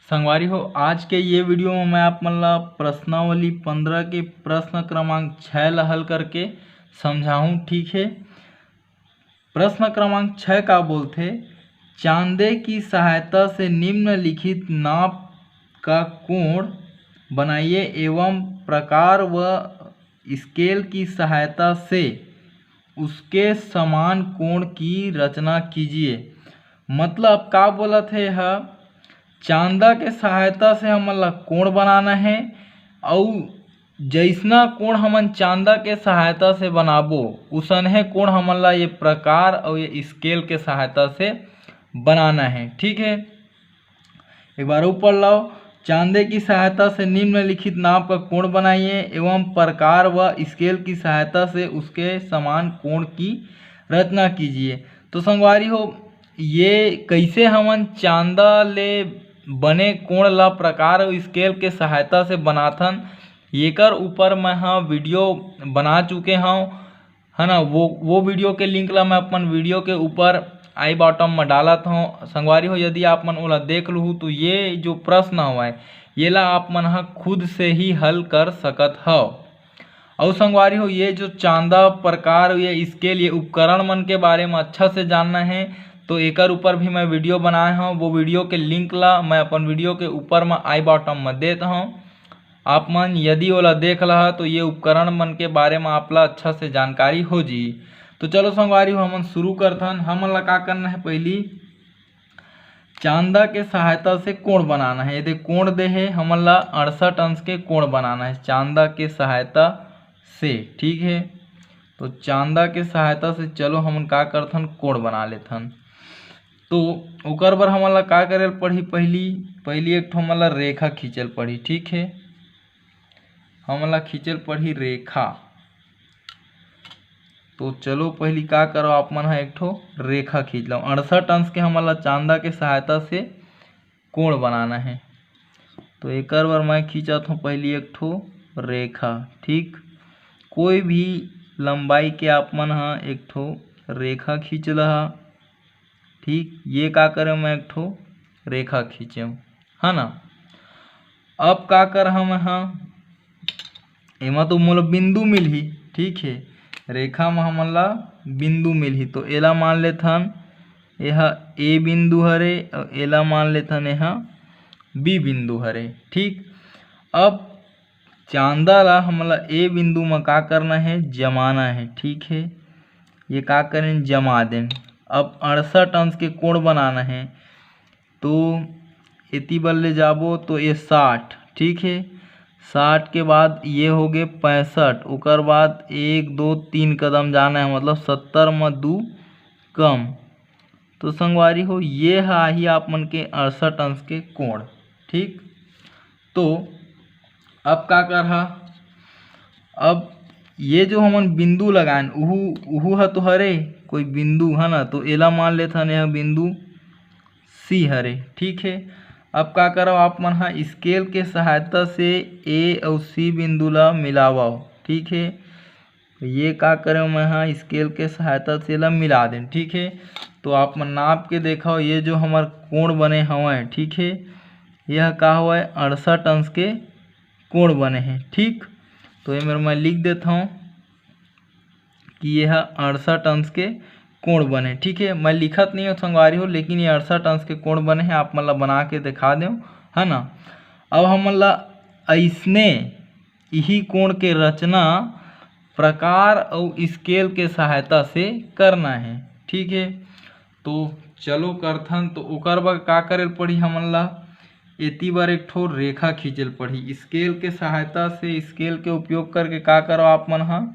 संगवारी हो, आज के ये वीडियो में मैं आप मन ला प्रश्नावली 15 के प्रश्न क्रमांक 6 ला हल करके समझाऊं। ठीक है। प्रश्न क्रमांक 6 का बोलते, चांदे की सहायता से निम्नलिखित नाप का कोण बनाइए एवं प्रकार व स्केल की सहायता से उसके समान कोण की रचना कीजिए। मतलब का बोला थे यह, चांदा के सहायता से हमन ला कोण बनाना है और जैसना कोण हमन चांदा के सहायता से बनाबो उसने कोण हमन ला ये प्रकार और ये स्केल के सहायता से बनाना है। ठीक है, एक बार ऊपर लाओ। चांदे की सहायता से निम्नलिखित नाप का कोण बनाइए एवं प्रकार व स्केल की सहायता से उसके समान कोण की रचना कीजिए। तो संगवारी हो, ये कैसे हमन चांदा ले बने कोण ला प्रकार और स्केल के सहायता से बनाथन, एकर ऊपर मैं वीडियो बना चुके हूँ, है ना। वो वीडियो के लिंक ला मैं अपन वीडियो के ऊपर आई बॉटम में डालत हूँ। संगवारी हो, यदि आप मन ओला देख लूँ तो ये जो प्रश्न हुआ ये ला आप मन खुद से ही हल कर सकत हो। और संगवारी हो, ये जो चांदा प्रकार ये स्केल ये उपकरण मन के बारे में अच्छा से जानना है तो एकर ऊपर भी मैं वीडियो बनाए हूँ। वो वीडियो के लिंक ला मैं अपन वीडियो के ऊपर में आई बॉटम में देता हूँ। आप मन यदि ओला देख ला तो ये उपकरण मन के बारे में आपला अच्छा से जानकारी हो जी। तो चलो संगवारी हो, हमन शुरू करथन। हमन ला का करना है, पहली चांदा के सहायता से कोण बनाना है। यदि कोण दे है हमन ला 68 अंश के कोण बनाना है चांदा के सहायता से। ठीक है, तो चांदा के सहायता से चलो हमन का करथन, कोण बना लेथन। तो ओकर बर हमन ला का करे पड़ही, पहली एक ठो हमन ला रेखा खींचल पड़ही। ठीक है, हमन ला खींचल पड़ही रेखा। तो चलो पहली का करो, आप मन एक ठो रेखा खींच लो। 68 अंश के हमन ला चांदा के सहायता से कोण बनाना है। तो एकर बर मैं खींचत हूँ पहली एक ठो रेखा। ठीक, कोई भी लंबाई के आप मन एक ठो रेखा खींच लहा। ठीक, ये का करे, मैं एक ठो रेखा खींचे, है ना। अब का कर हम एमा तो मोला बिंदु मिलही। ठीक है, रेखा में हमन ला बिंदु मिलही तो एला मान लेथन यह ए बिंदु हरे और एला मान लेथन यह बी बिंदु हरे। ठीक, अब चांदा ला हमन ला ए बिंदु में का करना है, जमाना है। ठीक है, ये का करें, जमा दें। अब 68 अंश के कोण बनाना है तो इति बल ले जाबो तो ये 60। ठीक है, 60 के बाद ये हो गए 65, उकर बाद 1 2 3 कदम जाना है, मतलब 70 में 2 कम। तो संगवारी हो, ये ही आप मन के 68 अंश के कोण। ठीक, तो अब का करहा, अब ये जो हमन बिंदु लगाएन उहू है तो हरे कोई बिंदु, है ना। तो एला मान लेथन यह बिंदु सी हरे। ठीक है, अब का करो, आप मन स्केल के सहायता से ए और सी बिंदु ला मिलावाओ। ठीक है, ये का करे, मैं स्केल के सहायता से ला मिला दें। ठीक है, तो आप मन नाप के देखो, ये जो हमार कोण बने हवे, ठीक है, यह का हुआ 68 अंश के कोण बने हैं। ठीक, तो ये मेरे मैं लिख देता हूँ कि यह 68 अंश के कोण बने। ठीक है, मैं लिखत नहीं हूँ संगवारी हो, लेकिन ये 68 अंश के कोण बने हैं, आप मन ला बना के दिखा दें, है ना। अब हमन ला ऐसने यही कोण के रचना प्रकार और स्केल के सहायता से करना है। ठीक है, तो चलो करथन। तो ओकर बर का करे पड़ी, हमन ला एती बार एक ठो रेखा खींचल पड़ी स्केल के सहायता से। स्केल के उपयोग करके का करो, आप मन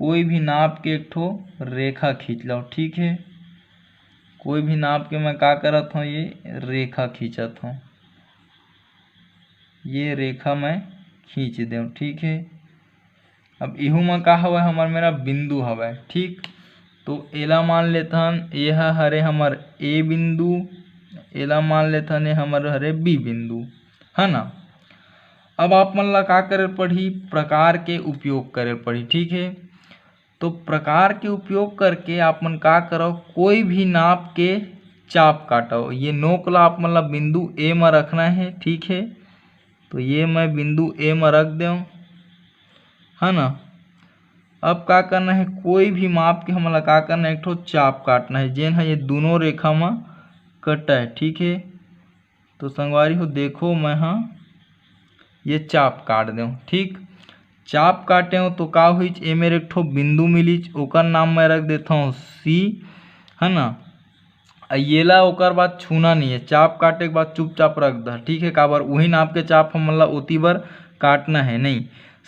कोई भी नाप के एक ठो रेखा खींच लो। ठीक है, कोई भी नाप के मैं का करत हूँ, ये रेखा खींचत हूँ, ये रेखा मैं खींच दूँ। ठीक है, अब इहू में का हवा, हमार मेरा बिंदु हवा। ठीक, तो एला मान लेथन यह हरे हमार ए बिंदु, एला मान लेथन ये हमार हरे बी बिंदु, है ना। अब आप मन ला का करे पड़ी, प्रकार के उपयोग करे पड़ी। ठीक है, तो प्रकार के उपयोग करके आप मन का करो, कोई भी नाप के चाप काटो। ये नोक ला आप मतलब बिंदु ए में रखना है, ठीक है। तो ये मैं बिंदु ए में रख दूँ, है ना। अब का करना है, कोई भी माप के हमला का करना है, एक ठो चाप काटना है जेन है ये दोनों रेखा में कटा है, ठीक है। तो संगवारी हो देखो मैं हाँ ये चाप काट दूँ, ठीक। चाप काटे हो तो का हुई ए मेरे एक ठो बिंदु मिलीच, ओकर नाम मैं रख देता हूँ सी, है ना। येला ओकर बाद छूना नहीं है, चाप काटे के बाद चुपचाप रख द, ठीक है। काबर वही नाप के चाप हमला ओती बर काटना है नहीं।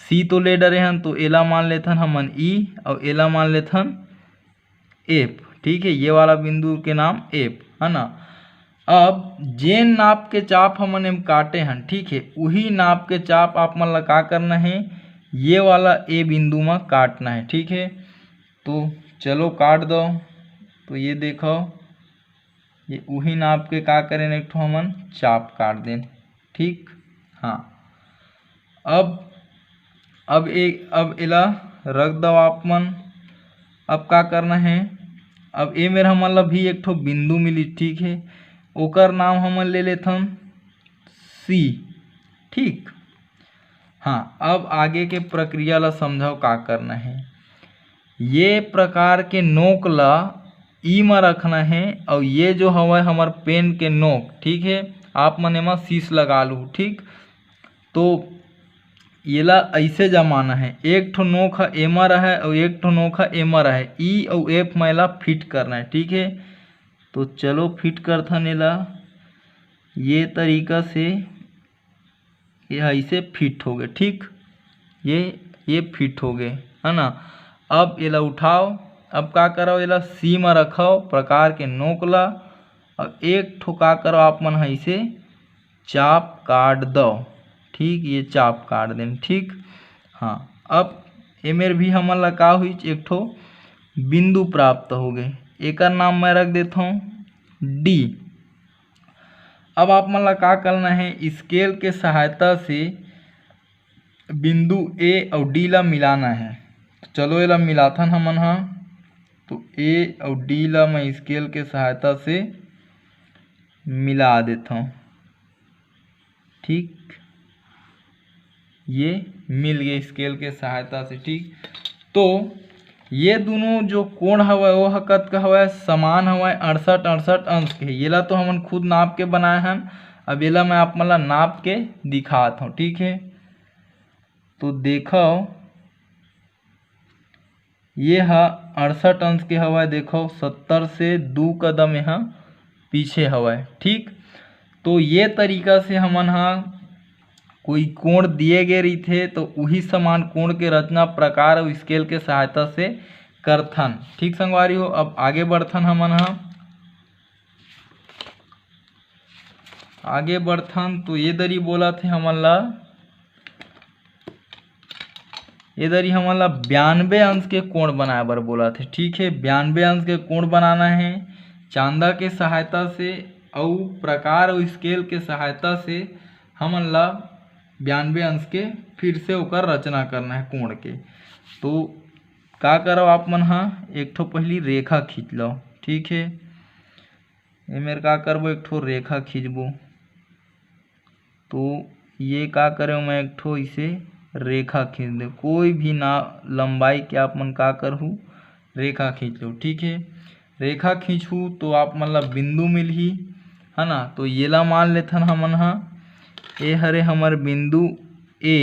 सी तो ले डरे हन तो एला मान लेथन हमन ई और एला मान लेथन एफ, ठीक है। ये वाला बिंदु के नाम एफ, है ना। अब जेन नाप के चाप हमन एम काटे हन, ठीक है, वही नाप के चाप आप मन ला का करना है, ये वाला ए बिंदु में काटना है, ठीक है। तो चलो काट दो। तो ये देखो ये वही नाप के का करें, एक ठो हमन चाप काट दें, ठीक। हाँ अब एला रख दो आप मन। अब का करना है, अब ए मेरा हमन ला भी एक ठो बिंदु मिली, ठीक है। ओकर नाम हमन ले लेथन सी, ठीक। हाँ अब आगे के प्रक्रिया ला समझाओ का करना है। ये प्रकार के नोक ला ई में रखना है और ये जो हवा हमार पेन के नोक, ठीक है, आप मन एमा शीश लगा लूँ, ठीक। तो येला ऐसे जमाना है, एक ठो नोक है एमा रहे और एक ठो नोक है एमा रहे, ई और एफ में एला फिट करना है, ठीक है। तो चलो फिट करथन एला ये तरीका से, ये ऐसे फिट हो गए, ठीक। ये फिट हो गए, है ना। अब एला उठाओ, अब का करो, एला सी में रखो प्रकार के नोक ला और एक ठो का करो आप मन ऐसे चाप काट दो, ठीक। ये चाप काट दें, ठीक। हाँ अब एमेर भी हमन ला का हुई, एक ठो बिंदु प्राप्त हो गए, एकर नाम मैं रख देता हूँ डी। अब आप मन ला का करना है, स्केल के सहायता से बिंदु ए और डी ला मिलाना है। चलो एला मिलाथन हमन हाँ। तो ए और डी ला मैं स्केल के सहायता से मिला देता हूँ, ठीक। ये मिल गए स्केल के सहायता से, ठीक। तो ये दोनों जो कोण हवय वो कत का हवय, समान हवय 68 अंश के। येला तो हमन खुद नाप के बनाए हन, अब येला मैं आप मन ला नाप के दिखात हूँ, ठीक है। तो देखो ये हा 68 अंश के हवय, देखो 70 से 2 कदम यहाँ पीछे हवय, ठीक। तो ये तरीका से हमन हा कोई कोण दिए गए रही थे तो वही समान कोण के रचना प्रकार और स्केल के सहायता से करथन, ठीक संगवारी हो। अब आगे बढ़थन हमन हा, आगे बढ़थन तो ये दरी बोला थे हमन ला, ये दरी हमन ला 92 अंश के कोण बनाए बर बोला थे, ठीक है। 92 अंश के कोण बनाना है चांदा के सहायता से और प्रकार और स्केल के सहायता से हमन ला 92 अंश के फिर से ओकर रचना करना है कोण के। तो का करो आप मन हाँ, एक ठो पहली रेखा खींच लो, ठीक है। ये मेरे का करबो, एक ठो रेखा खींचबो। तो ये का करे, मैं एक ठो इसे रेखा खींच दे, कोई भी ना लंबाई के आप मन का करहु रेखा खींच लो, ठीक है। रेखा खींचू तो आप मन ला बिंदु मिलही, है ना। तो येला मान लेथन हमन हा, ए हरे हमर बिंदु ए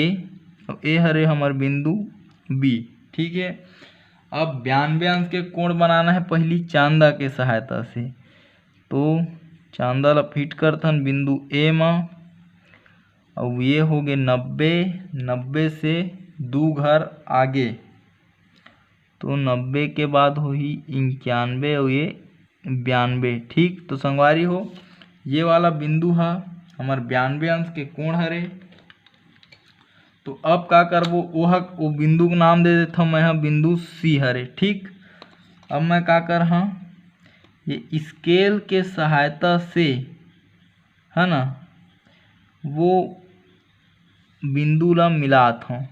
और ए हरे हमर बिंदु बी, ठीक है। अब 92 अंश के कोण बनाना है पहली चांदा के सहायता से। तो चांदा ला फिट करथन बिंदु ए में और ये हो गए 90 से 2 घर आगे, तो 90 के बाद हो ही 91 और ये 92, ठीक। तो संगवारी हो ये वाला बिंदु है हमार 92 अंश के कोण हरे। तो अब का करबो, वो बिंदु का नाम दे देता हूँ मैं यहाँ बिंदु सी हरे, ठीक। अब मैं का कर हाँ, ये स्केल के सहायता से, है ना, वो बिंदु ला मिलात हूँ,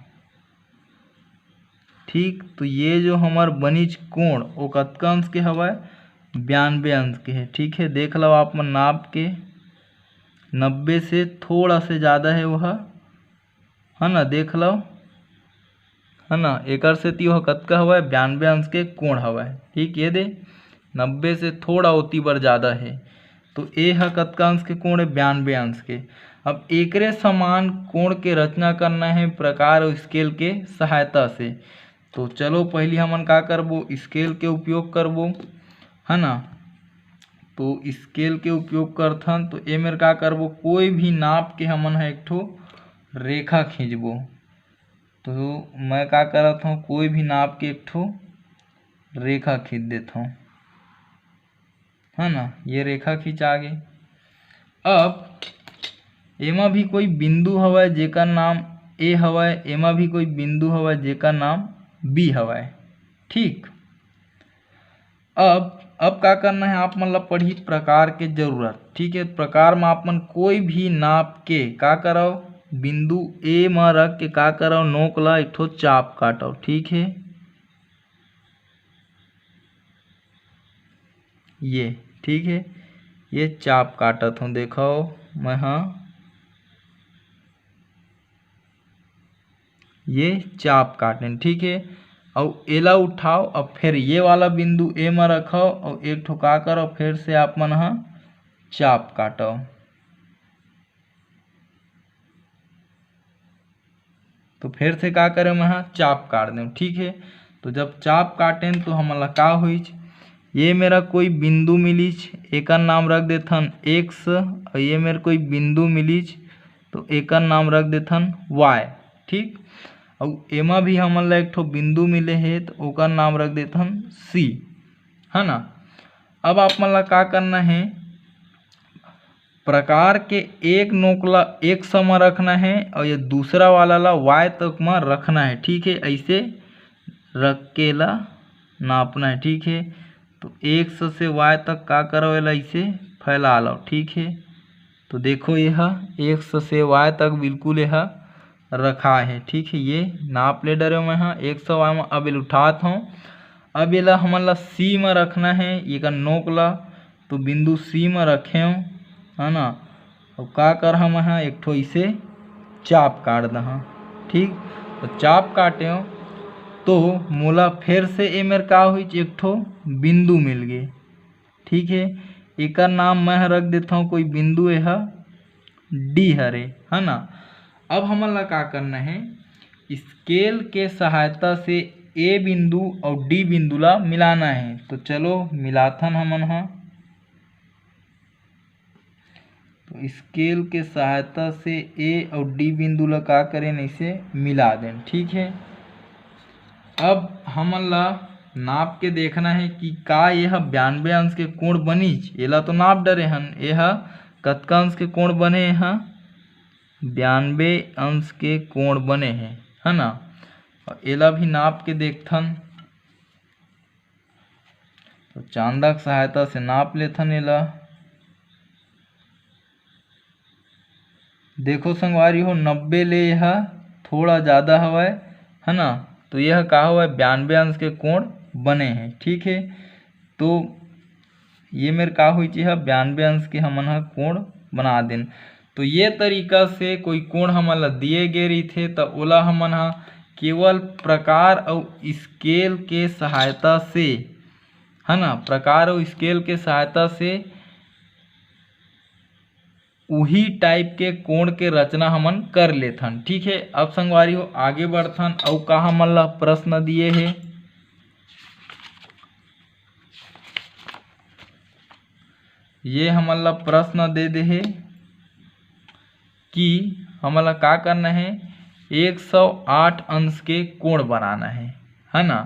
ठीक। तो ये जो हमार बनिज कोण वो कतका अंश के हवय, 92 अंश के है। ठीक है, देख लो आप मन नाप के 90 से थोड़ा से ज़्यादा है वह, है ना, देख लो, है ना। एकर से वह कतका हवा है 92 अंश के कोण हवा है। ठीक, ये दे 90 से थोड़ा ओती बर ज़्यादा है तो ए ह कतका अंश के कोण है 92 अंश के। अब एकरे समान कोण के रचना करना है प्रकार और स्केल के सहायता से। तो चलो पहले हमन का करबो, स्केल के उपयोग करबो, है ना। तो स्केल के उपयोग करथन तो ए मेर का करबो, कोई भी नाप के हमन ह एक ठो रेखा खींचबो। तो मैं का करत हूँ, कोई भी नाप के एक ठो रेखा खींच देता हूँ, है ना। ये रेखा खींचा गे। अब एमा भी कोई बिंदु हवय जेकर नाम ए हवय, एमा भी कोई बिंदु हवय जेकर नाम बी हवय। ठीक, अब का करना है, आप मन ला पढ़ी प्रकार के जरूरत। ठीक है, प्रकार में आप मन कोई भी नाप के का करो, बिंदु ए में रख के का करो, नोक ला एक ठो चाप काटो। ठीक है, ये ठीक है, ये चाप काटत हूँ, देखो मैं, हाँ ये चाप काटें। ठीक है, और एला उठाओ, अब फिर ये वाला बिंदु ए में रखो और एक ठो का करो, फिर से आप मन हाँ चाप काटो। तो फिर से का करें, मैं हाँ चाप काट दें। ठीक है, तो जब चाप काटें तो हमला का हुई, ये मेरा कोई बिंदु मिलीच, एक नाम रख देथन एक्स, और ये मेरा कोई बिंदु मिलीच तो एक नाम रख देथन वाई। ठीक, और एमा भी हमन ला एक ठो बिंदु मिले है तो ओकर नाम रख देथन सी, है ना। अब आप मन ला का करना है, प्रकार के एक नोक ला एक्स में रखना है और ये दूसरा वाला ला वाई तक में रखना है। ठीक है, ऐसे रख के ला नापना है। ठीक है, तो एक्स से वाई तक का करो, एला ऐसे फैला लो। ठीक है, तो देखो यह एक्स से वाई तक बिल्कुल यह रखा है। ठीक है, ये नाप ले डरे मैं हाँ एक्स वाई में। अब एल उठात हूँ, अब एला हमन ला सी में रखना है, ये का नोक ला तो बिंदु सी में रखे हूँ, है ना। और का कर हम हाँ एक ठो इसे चाप काट दहा। ठीक, तो चाप काटे हो तो मोला फिर से ए मेर का हुई, एक ठो बिंदु मिल गए। ठीक है, एक नाम मैं रख देता हूँ कोई बिंदु है डी हरे, है ना। अब हमन ला का करना है, स्केल के सहायता से ए बिंदु और डी बिंदु ला मिलाना है। तो चलो मिलाथन हमन हाँ, तो स्केल के सहायता से ए और डी बिंदु ला का करें, ऐसे मिला दें। ठीक है, अब हमन ला नाप के देखना है कि का यह 92 अंश के कोण बनीच। एला तो नाप डरे हन, यह कतका अंश के कोण बने, यहाँ 92 अंश के कोण बने हैं, है ना। और एला भी नाप के देखथन, तो चांदा की सहायता से नाप लेथन एला। देखो संगवारी हो 90 ले यह थोड़ा ज़्यादा हवय, है ना। तो यह का हुआ 92 अंश के कोण बने हैं। ठीक है, तो ये मेरे का हुई यह 92 अंश के हमन हा कोण बना देन। तो ये तरीका से कोई कोण हमन ला दिए गे रही थे तो ओला हमन हा केवल प्रकार और स्केल के सहायता से, है ना, प्रकार और स्केल के सहायता से उही टाइप के कोण के रचना हमन कर लेथन। ठीक है, अब संगवारी हो आगे बढ़थन, अउ का हमन ला प्रश्न दिए है, ये हमन ला प्रश्न दे दे है कि हमन ला का करना है, 108 अंश के कोण बनाना है ना,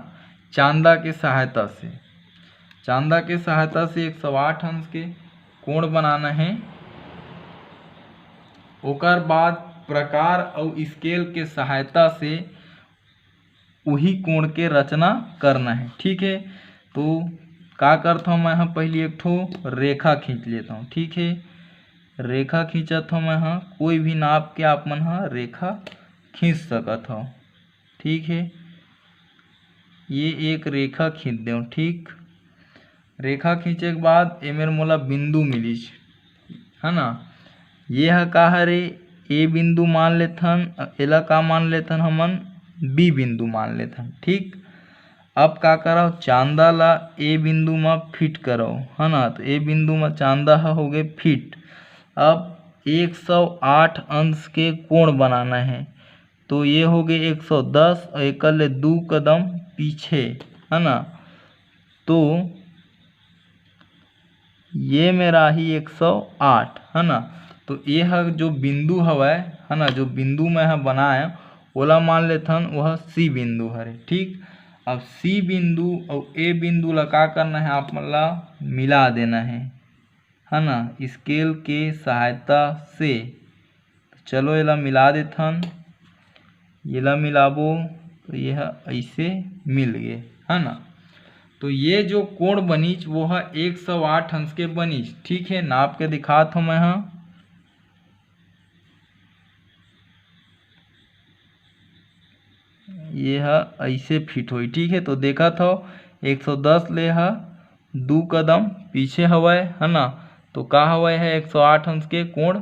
चांदा के सहायता से। चांदा के सहायता से 108 अंश के कोण बनाना है। ओकर बाद प्रकार और स्केल के सहायता से वही कोण के रचना करना है। ठीक है, तो का करता हूँ मैं, पहले एक ठो रेखा खींच लेता हूँ। ठीक है, रेखा खींचत हूँ मैं, कोई भी नाप के आप मन रेखा खींच सकत हो। ठीक है, ये एक रेखा खींच दो। ठीक, रेखा खींचे के बाद ए मेर मोला बिंदु मिलिस है ना। ये ह का हरे ए बिंदु मान लेथन, एला का मान लेथन हमन बी बिंदु मान लेथन। ठीक, अब का करव चांदा ला ए बिंदु में फिट करव है ना। तो ए बिंदु में चांदा हो गए फिट। अब 108 अंश के कोण बनाना है, तो ये हो गए 110 और एक ले 2 कदम पीछे है ना। तो ये मेरा ही 108 है ना। तो ये है जो बिंदु हवय है ना, जो बिंदु मैं है बनाए ओला मान लेथन वह सी बिंदु हरे। ठीक, अब सी बिंदु और ए बिंदु ला का करना है आप मन ला मिला देना है ना, स्केल के सहायता से। चलो एला मिला देथन, एला मिलाबो तो यह ऐसे मिल गए है ना। तो ये जो कोण बनीच वो है 108 अंश के बनीच। ठीक है, नाप के दिखात हूँ मैं हाँ। ये है ऐसे फिट हुई। ठीक है, तो देखा था 110 ले है 2 कदम पीछे हवाए है ना। तो का हवाए है 108 अंश के कोण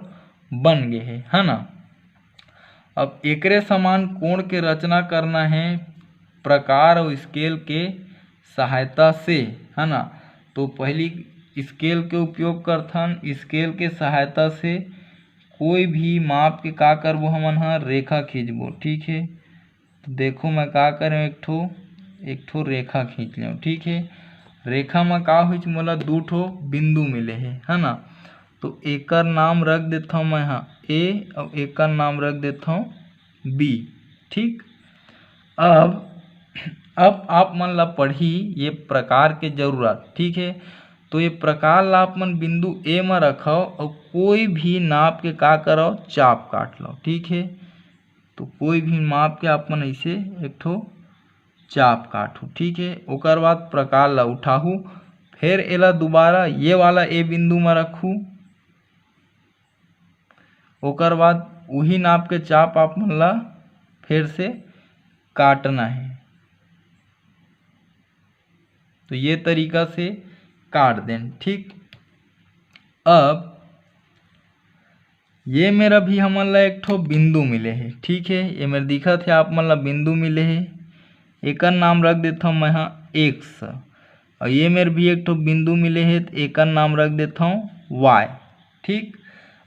बन गए है ना। अब एकरे समान कोण के रचना करना है प्रकार और स्केल के सहायता से है ना। तो पहली स्केल के उपयोग करथन, स्केल के सहायता से कोई भी माप के का करबो हमन हा रेखा खींचबो। ठीक है, तो देखो मैं का करें एक ठो रेखा खींच लूँ। ठीक है, रेखा में का हुई मोला 2 ठो बिंदु मिले है ना। तो एकर नाम रख देता हूँ मैं हाँ ए और एकर नाम रख देता हूँ बी। ठीक, अब आप मन ला पढ़ी ये प्रकार के जरूरत। ठीक है, तो ये प्रकार ला आप मन बिंदु ए में रखो और कोई भी नाप के का करो चाप काट लो। ठीक है, तो कोई भी माप के आप मन ऐसे एक ठो चाप काटू। ठीक है, ओकर बाद प्रकार ला उठाहू, फिर एला दोबारा ये वाला ए बिंदु में रखू, ओकर बाद वही नाप के चाप आप मन ला फिर से काटना है। तो ये तरीका से काट दें। ठीक, अब ये मेरा भी हमन ला एक ठो बिंदु मिले है। ठीक है, ये मेरा दिखत है आप मन ला बिंदु मिले है, एकर नाम रख देता हूँ मैं हाँ एक्स। और ये मेरे भी एक ठो बिंदु मिले है, तो एकर नाम रख देता हूँ वाई। ठीक,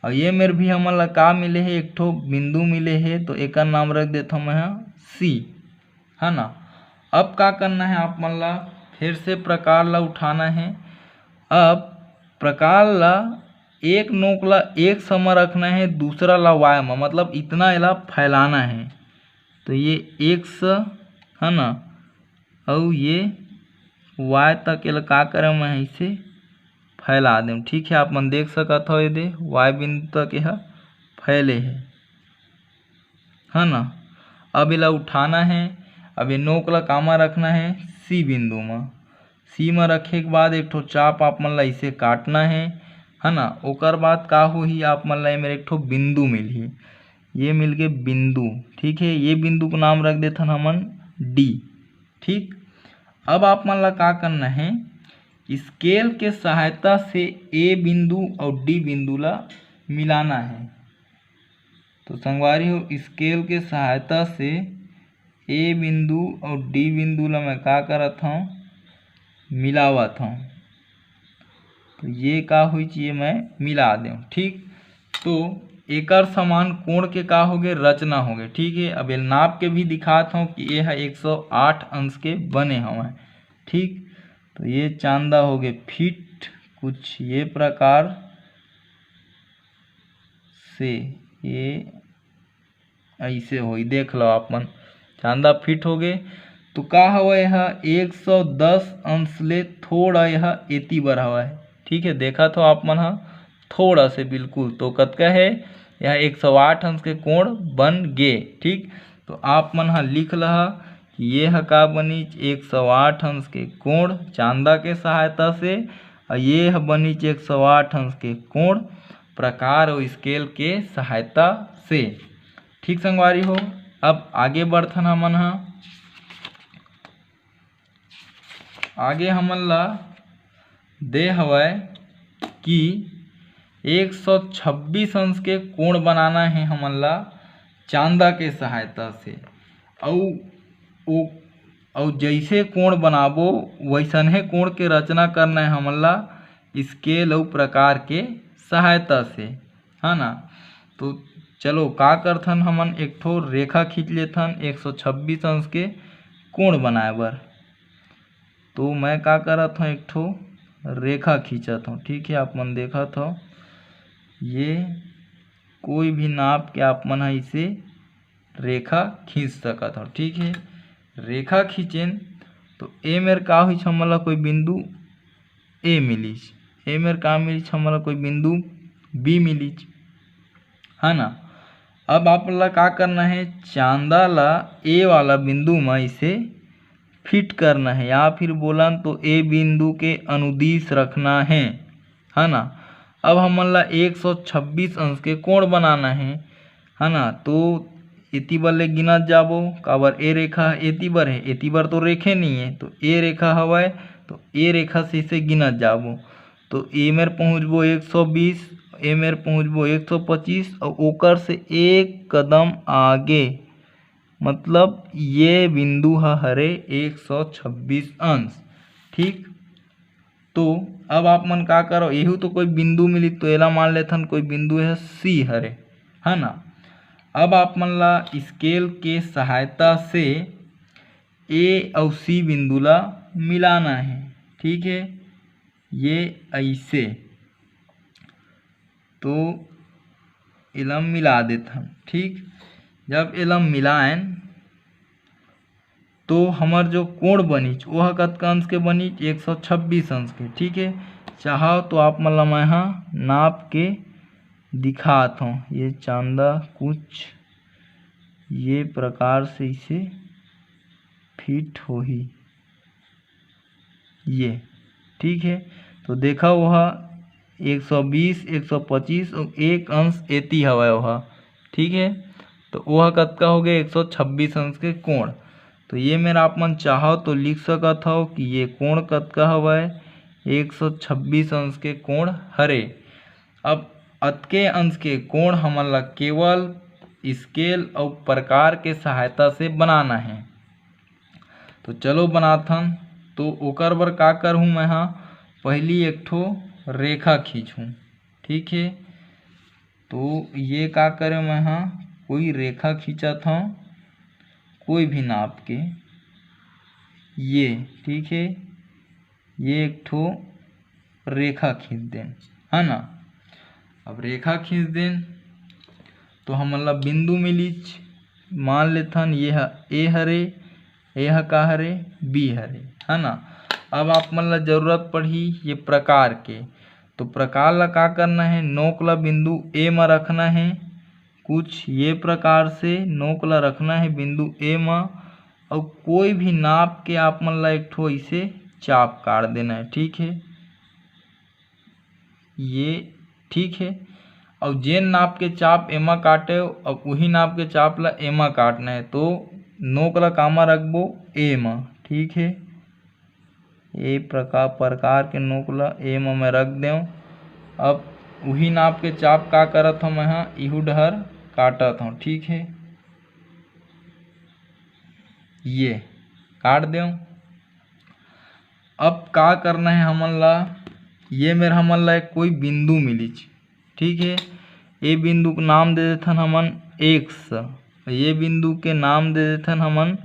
और ये मेरे भी हमन ला का मिले है एक ठो बिंदु मिले है, तो एकर नाम रख देता हूँ मैं हाँ सी है ना। अब का करना है आप मन ला फिर से प्रकार ला उठाना है। अब प्रकार ला एक नोक ला एक समय रखना है, दूसरा ला वाई में, मतलब इतना एला फैलाना है। तो ये एक्स है ना और ये वाई तक एला का करें मैं इसे फैला दें। ठीक है, आप मन देख सकत हो ये वाई बिंदु तक यह फैले है ना। अब एला उठाना है, अब ये नोक ला कामा रखना है सी बिंदु में। सी में रखे के बाद एक ठो चाप आप मन ला इसे काटना है ना। ओकर बाद का होही आप मन ला मेरे एक ठो बिंदु मिलही, ये मिल गए बिंदु। ठीक है, ये बिंदु को नाम रख देथन हमन डी। ठीक, अब आप मन ला का करना है स्केल के सहायता से ए बिंदु और डी बिंदु ला मिलाना है। तो संगवारी हो स्केल के सहायता से ए बिंदु और डी बिंदु ला मैं का करत हूँ मिलावत हूँ। तो ये का हुई चाहिए मैं मिला दूँ। ठीक, तो एकर समान कोण के का हो गए रचना हो गए। ठीक है, अब ये नाप के भी दिखाता हूँ कि ये है 108 अंश के बने हवे। ठीक, तो ये चांदा हो गए फिट कुछ ये प्रकार से, ये ऐसे होई देख लो आप मन चांदा फिट हो गए। तो का हवा यह 110 अंश ले थोड़ा यह एती बर हवा है। ठीक है, देखा तो आप मन थोड़ा से बिल्कुल, तो कतका है यह 108 अंश के कोण बन गे। ठीक, तो आप मन लिख लहा कि ये का बनी 108 अंश के कोण चांदा के सहायता से, और ये बनी 108 अंश के कोण प्रकार और स्केल के सहायता से। ठीक संगवारी हो, अब आगे बढ़थन हमन आगे हमन ला दे हवय कि 126 अंश के कोण बनाना है हमन ला चांदा के सहायता से। अउ जैसे कोण बनाबो वैसने कोण के रचना करना है हमन ला स्केल अउ प्रकार के सहायता से, है ना। तो चलो का करथन हमन एक ठो रेखा खींच लेथन 126 अंश के कोण बनाए बर। तो मैं का करत हूँ एक ठो रेखा खींचत हूँ। ठीक है, आप मन देखत हो ये कोई भी नाप के आप मन इसे रेखा खींच सकत हो। ठीक है, रेखा खींचेन तो ए मेर का हुई हमन ला कोई बिंदु ए मिलिस, ए मेर का मिलिस हमन ला कोई बिंदु बी मिलिस, है ना। अब आप ला का करना है चांदा ला ए वाला बिंदु में इसे फिट करना है, या फिर बोलन तो ए बिंदु के अनुदिश रखना है ना। अब हमन ला 126 अंश के कोण बनाना है ना। तो एती बर ले गिनत जाबो, काबर ए रेखा एती बर है, एती बर तो रेखे नहीं है, तो ए रेखा हवय तो ए रेखा से इसे गिनत जाबो। तो ए मेर पहुँचबो 120, ए मेर पहुँचबो 125 और ओकर से एक कदम आगे, मतलब ये बिंदु हरे 126 अंश। ठीक, तो अब आप मन का करो, यही तो कोई बिंदु मिली तो एला मान लेथन कोई बिंदु है सी हरे, है ना। अब आप मन ला स्केल के सहायता से ए और सी बिंदु ला मिलाना है। ठीक है, ये ऐसे तो एला मिला देथन। ठीक, जब एला मिलाएन तो हमार जो कोण बनीच वह कतका अंश के बनीच 126 अंश के। ठीक है, चाहो तो आप मन ला मैं नाप के दिखात हूँ। ये चांदा कुछ ये प्रकार से इसे फिट होही ये। ठीक है, तो देखा वह 120 125 और एक अंश एती हवय वह। ठीक है, तो वह कतका हो गया 126 अंश के कोण। तो ये मेरा आप मन चाहो तो लिख सकत हो कि ये कोण कतका हवय 126 अंश के कोण हरे। अब अतके अंश के कोण हमन ला केवल स्केल और प्रकार के सहायता से बनाना है। तो चलो बनाथन। तो ओकर बर का करहूँ मैं पहली एक ठो रेखा खींचूँ। ठीक है, तो ये का करे मैं कोई रेखा खींचत हूँ कोई भी नाप के ये। ठीक है, ये एक ठो रेखा खींच देन, है ना। अब रेखा खींच देन तो हमन ला बिंदु मिलिच, मान लेथन ये ए हरे, ए का हरे बी हरे, है ना। अब आप मन ला जरूरत पड़ही ये प्रकार के, तो प्रकार ला का करना है नोक ला बिंदु ए में रखना है। कुछ ये प्रकार से नोक ला रखना है बिंदु ए में, और कोई भी नाप के आप मन ला एक ठो इसे चाप काट देना है। ठीक है, ये ठीक है। और जेन नाप के चाप एमा काटे और वही नाप के चाप ला एमा काटना है, तो नोक ला कामा रखबो ए में। ठीक है, ए प्रकार के नोक ला ए में मैं रख देव। अब वही नाप के चाप का करत हूँ मैं इहू डहर काटत हूँ। ठीक है, ये काट देव। अब का करना है हमन ला, ये मेरा हमन ला कोई बिंदु मिलिच। ठीक है, ये बिंदु को नाम दे देथन हमन x, ये बिंदु के नाम दे देथन हमन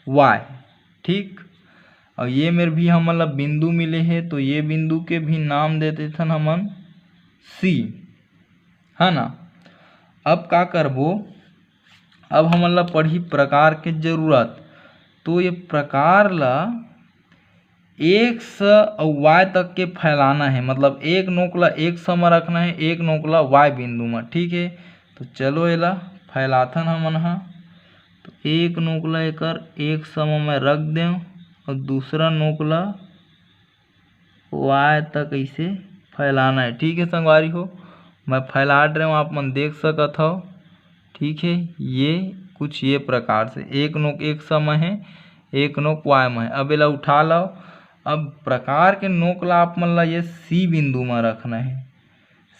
y। ठीक, और ये मेरे भी हमन ला बिंदु मिले है, तो ये बिंदु के भी नाम दे देथन हमन c, है ना। अब का करबो, अब हमन ला पढ़ी प्रकार के जरूरत। तो ये प्रकार ला x और y तक के फैलाना है, मतलब एक नोक ला x में रखना है, एक नोक ला y बिंदु में। ठीक है, तो चलो एला फैलाथन हमन तो एक नोक ला एकर x में रख देव और दूसरा नोक ला y तक ऐसे फैलाना है। ठीक है संगवारी हो, मैं फैला रहा हूँ, आप मन देख सकत हो। ठीक है, ये कुछ ये प्रकार से एक नोक x में है, एक नोक y में है। अब एला उठा लो अब प्रकार के नोक ला आप मन ला ये सी बिंदु में रखना है।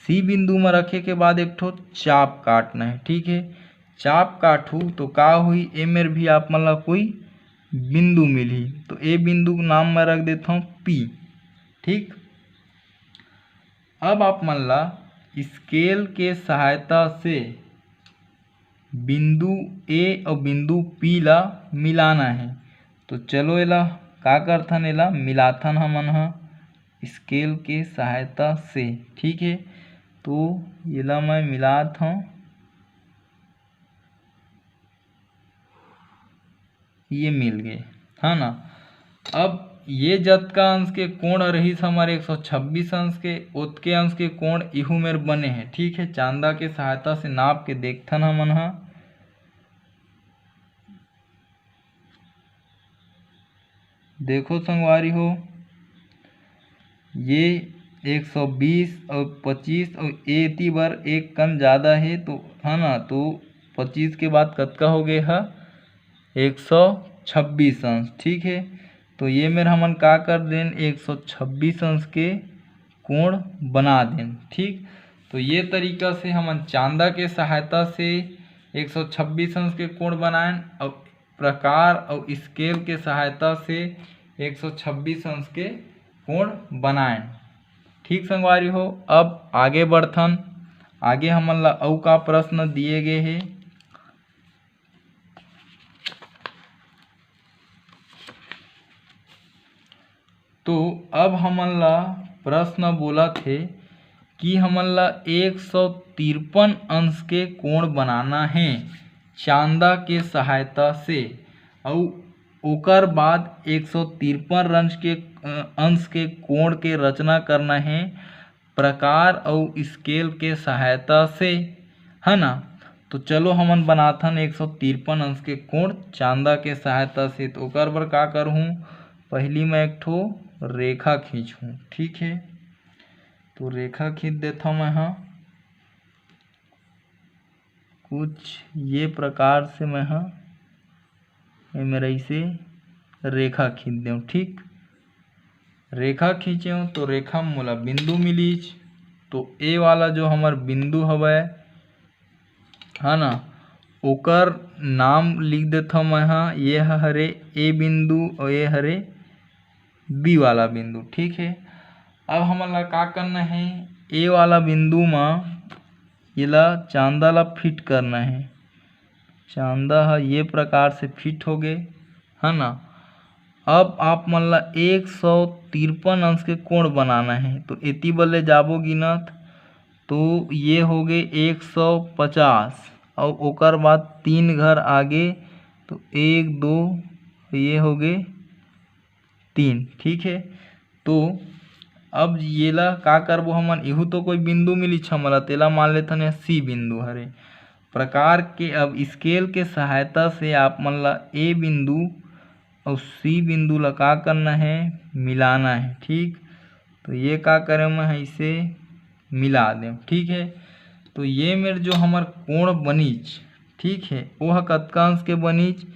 सी बिंदु में रखे के बाद एक ठो चाप काटना है। ठीक है, चाप काटू तो का हुई ए मेर भी आप मन ला कोई बिंदु मिलही। तो ए बिंदु का नाम मैं रख देता हूँ पी। ठीक, अब आप मन ला स्केल के सहायता से बिंदु ए और बिंदु पी ला मिलाना है। तो चलो एला का करथन, एला मिलाथन हमन ह स्केल के सहायता से। ठीक है, तो एला मैं मिलात हूँ। ये मिल गए है ना। अब ये जतका अंश के कोण रहीस हमारे 126 अंश के, ओतके अंश के कोण इहू मेर बने हैं। ठीक है, चांदा के सहायता से नाप के देखथन हमन ह। देखो संगवारी हो, ये 120 और 25 और एती बर एक कन ज़्यादा है तो है ना। तो 25 के बाद कतका हो गए है 126 अंश। ठीक है, तो ये मेरे हमन का कर देन 126 अंश के कोण बना देन। ठीक, तो ये तरीका से हमन चांदा के सहायता से 126 अंश के कोण बनाएं और प्रकार और स्केल के सहायता से 126 अंश के कोण बनाएं। ठीक संगवारी हो, अब आगे बढ़थन। आगे हमन ला अउ का प्रश्न दिए गए हे। तो अब हमन ला प्रश्न बोला थे कि हमन ला 153 अंश के कोण बनाना है चांदा के सहायता से, और ओकर बाद 153 अंश के कोण के रचना करना है प्रकार और स्केल के सहायता से, है ना। तो चलो हमन बनाथन 153 अंश के कोण चांदा के सहायता से। तो ओकर बर का करहूँ, पहली मैं एक ठो रेखा खींचूँ। ठीक है, तो रेखा खींच देता हूँ मैं हाँ कुछ ये प्रकार से। मैं हाँ मेरा इसे रेखा खींच दूँ। ठीक, रेखा खींचे हूँ तो रेखा में मोला बिंदु मिलीच। तो ए वाला जो हमार बिंदु हवय है ना, ओकर नाम लिख देता हूँ मैं हाँ। ये हरे ए बिंदु और ये हरे बी वाला बिंदु। ठीक है, अब हमन ला का करना है, ए वाला बिंदु में एला चांदा ला फिट करना है। चांदा है ये प्रकार से फिट हो गए है ना। अब आप मन ला 153 अंश के कोण बनाना है। तो इति बल्ले जाबो गिनत तो ये हो गए 150 और ओकर बाद 3 घर आगे तो 1 2 ये हो गए 3। ठीक है, तो अब ये ला का करबो हमन, इहू तो कोई बिंदु मिली हमला, तेला मान लेथन या सी बिंदु हरे। प्रकार के अब स्केल के सहायता से आप मन ला ए बिंदु और सी बिंदु ला का करना है, मिलाना है। ठीक, तो ये का करें मैं इसे मिला दें। ठीक है, तो ये मेरे जो हमार कोण बनीच, ठीक है, वह कतका अंश के बनीच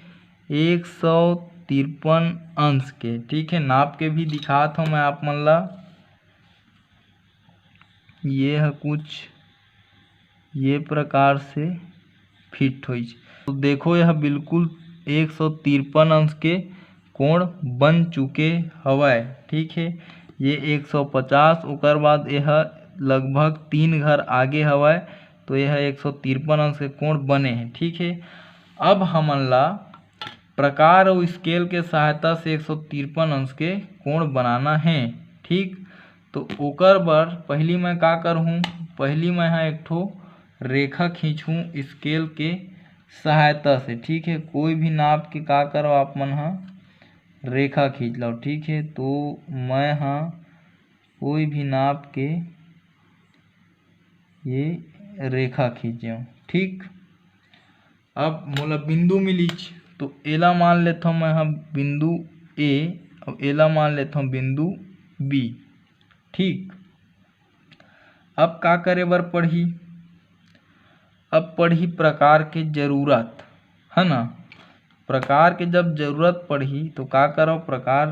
153 अंश के। ठीक है, नाप के भी दिखात हूँ मैं आप मन ला। ये है कुछ ये प्रकार से फिट हुई। तो देखो यह बिल्कुल 153 अंश के कोण बन चुके हवय। ठीक है, ये 150 ओकर बाद यह लगभग 3 घर आगे हवय। तो यह 153 अंश के कोण बने हैं। ठीक है, अब हमन ला प्रकार और स्केल के सहायता से 153 अंश के कोण बनाना है। ठीक, तो ओकर बर पहली मैं का करहूँ, पहली मैं यहाँ एक ठो रेखा खींचूँ स्केल के सहायता से। ठीक है, कोई भी नाप के का करो आप मन हाँ रेखा खींच लो। ठीक है, तो मैं हाँ कोई भी नाप के ये रेखा खींचूँ। ठीक, अब मोला बिंदु मिलीच तो एला मान लेता हूँ मैं हाँ बिंदु ए और एला मान लेता हूँ बिंदु बी। ठीक, अब का करे बर पड़ही, अब पड़ही प्रकार के जरूरत, है ना। प्रकार के जब जरूरत पड़ही तो का करो, प्रकार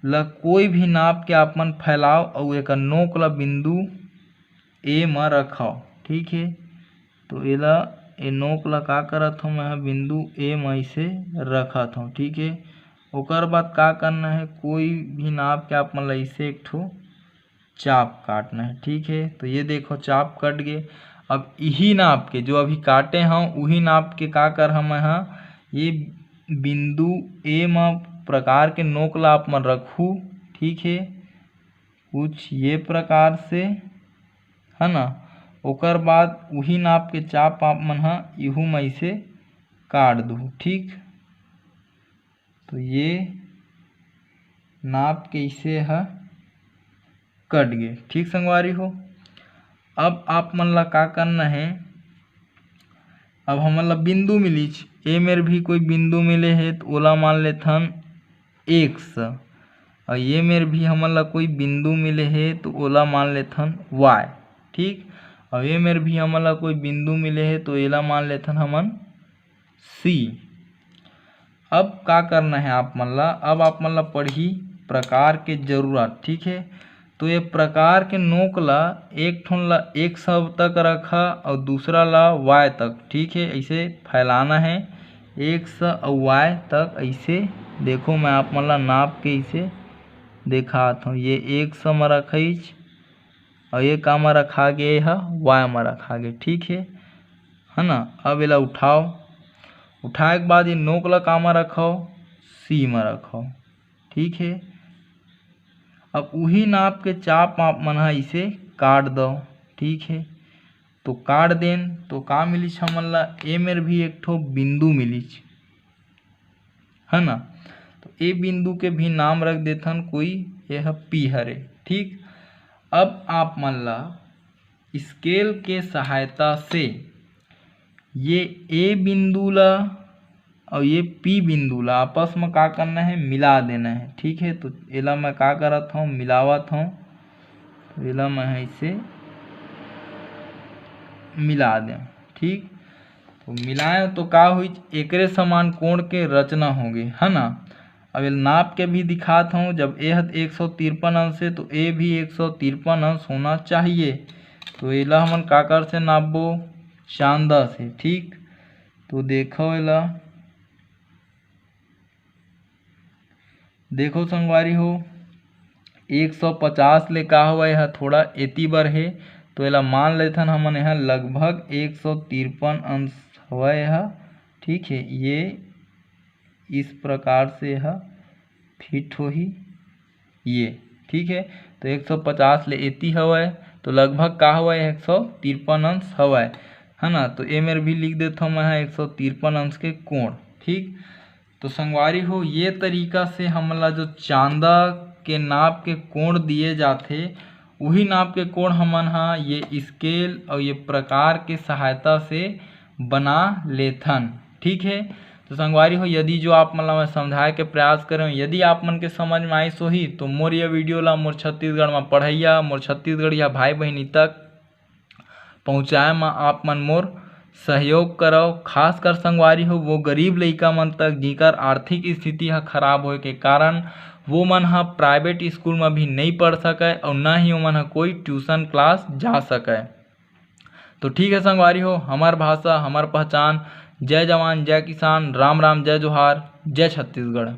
ला कोई भी नाप के आप मन फैलाओ और एक नोक ला बिंदु ए म रखाओ। ठीक है, तो एला ए नोक ला का करत हूँ मैं बिंदु ए म इसे रखत हूँ। ठीक है, ओकर बाद का करना है, कोई भी नाप के आप मन ला इसे एक ठो चाप काटना है। ठीक है, तो ये देखो चाप कट गए। अब यही नाप के जो अभी काटे हैं वही नाप के का कर हम यहाँ ये बिंदु ए म प्रकार के नोक ला आप मन रखू। ठीक है, कुछ ये प्रकार से है ना। ओकर बाद वही नाप के चाप आप मन हा इहू में इसे काट दूँ। ठीक, तो ये नाप के इसे है कट गए। ठीक संगवारी हो, अब आप मन ला का करना है, अब हमन ला बिंदु मिलीच ए मेर भी कोई बिंदु मिले है तो ओला मान लेथन x, और ये मेर भी हमन ला कोई बिंदु मिले है तो ओला मान लेथन y। ठीक, और ये मेर भी हमन ला कोई बिंदु मिले है तो एला मान लेथन हमन c। अब का करना है आप मन ला, अब आप मन ला पढ़ी प्रकार के जरूरत। ठीक है, तो ये प्रकार के नोक ला एक ठोन ला x तक रखा और दूसरा ला y तक। ठीक है, ऐसे फैलाना है x और y तक। ऐसे देखो मैं आप मन ला नाप के इसे दिखात हूँ। ये x में रखइच और ये का में रखा गए है y में रखा गए। ठीक है ना। अब एला उठाओ, उठाए के बाद ये नोक ला का में रखाओ c में रखाओ। ठीक है, अब वही नाप के चाप आप मन हा इसे काट दो। ठीक है, तो काट देन तो का मिलीच हमन ला ए मेर भी एक ठो बिंदु मिलीच है ना। तो ए बिंदु के भी नाम रख देथन कोई यह पी हरे। ठीक, अब आप मन ला स्केल के सहायता से ये ए बिंदु ला और ये पी बिंदु ला आपस में का करना है, मिला देना है। ठीक है, तो एला मैं का करत हूँ, मिलावत हूँ। तो एला मैं इसे मिला दें। ठीक, तो मिलाए तो का हुई, एकरे समान कोण के रचना होगी है ना। अब ये नाप के भी दिखात हूँ, जब ए 153 अंश है तो ए भी 153 अंश होना चाहिए। तो एला हमन का कर से नापबो, चांदा से। ठीक, तो देखो एला, देखो संगवारी हो 150 ले का हुआ यह थोड़ा एती बर है, तो एला मान लेथन हमन यहाँ लगभग 153 अंश हुआ यह। ठीक है, ये इस प्रकार से यह फिट हो ही ये। ठीक है, तो 150 ले एती हवा तो लगभग का हुआ 153 अंश हवा है ना। तो ए मेर भी लिख देता हूँ मैं 153 अंश के कोण। ठीक, तो संगवारी हो ये तरीका से हमला जो चांदा के नाप के कोण दिए जाते वही नाप के कोण हमन हा ये स्केल और ये प्रकार के सहायता से बना लेथन। ठीक है, तो संगवारी हो यदि जो आप मन ला मैं समझाए के प्रयास करें, यदि आप मन के समझ में आइस होही तो मोर ये वीडियो ला मोर छत्तीसगढ़ में पढ़ैया मोर छत्तीसगढ़िया भाई बहनी तक पहुँचाए में आप मन मोर सहयोग करो। खास कर संगवारी हो वो गरीब लइका मन तक जिकर आर्थिक स्थिति हा खराब होए के कारण वो मन हा प्राइवेट स्कूल में भी नहीं पढ़ सके और न ही वो मन हा कोई ट्यूशन क्लास जा सके। तो ठीक है संगवारी हो, हमार भाषा हमार पहचान। जय जवान जय किसान, राम राम जय जोहार, जय छत्तीसगढ़।